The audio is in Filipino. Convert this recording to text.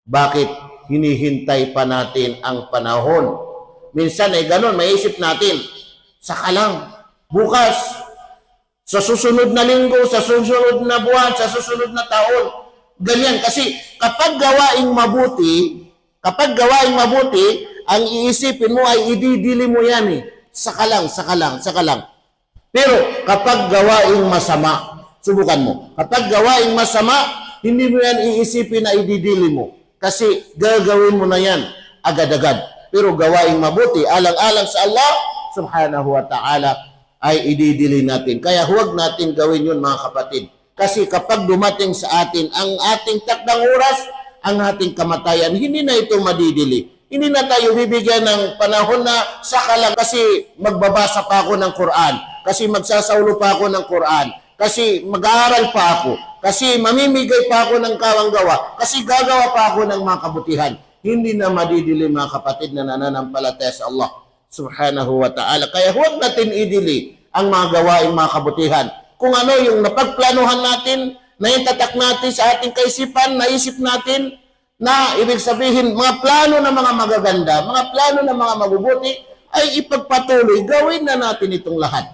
Bakit hinihintay pa natin ang panahon? Minsan ay ganun, maisip natin, saka lang, bukas, sa susunod na linggo, sa susunod na buwan, sa susunod na taon. Ganyan, kasi kapag gawaing mabuti, ang iisipin mo ay ididili mo yan eh. Saka lang. Pero kapag gawaing masama, subukan mo. Kapag gawaing masama, hindi mo yan iisipin na ididili mo. Kasi gagawin mo na yan agad-agad. Pero gawaing mabuti, alang-alang sa Allah subhanahu wa ta'ala, ay ididili natin. Kaya huwag natin gawin yun, mga kapatid. Kasi kapag dumating sa atin ang ating takdang oras, ang ating kamatayan, hindi na ito madidili. Hindi na tayo bibigyan ng panahon na saka lang kasi magbabasa pa ako ng Quran, kasi magsasaulo pa ako ng Quran, kasi mag-aaral pa ako, kasi mamimigay pa ako ng kawanggawa, kasi gagawa pa ako ng mga kabutihan. Hindi na madidili, mga kapatid, na nananampalataya sa Allah subhanahu wa ta'ala. Kaya huwag natin idili ang mga gawaing mga kabutihan. Kung ano yung napagplanuhan natin, na itatak natin sa ating kaisipan, naisip natin, na ibig sabihin, mga plano na mga magaganda, mga plano na mga mabubuti, ay ipagpatuloy, gawin na natin itong lahat.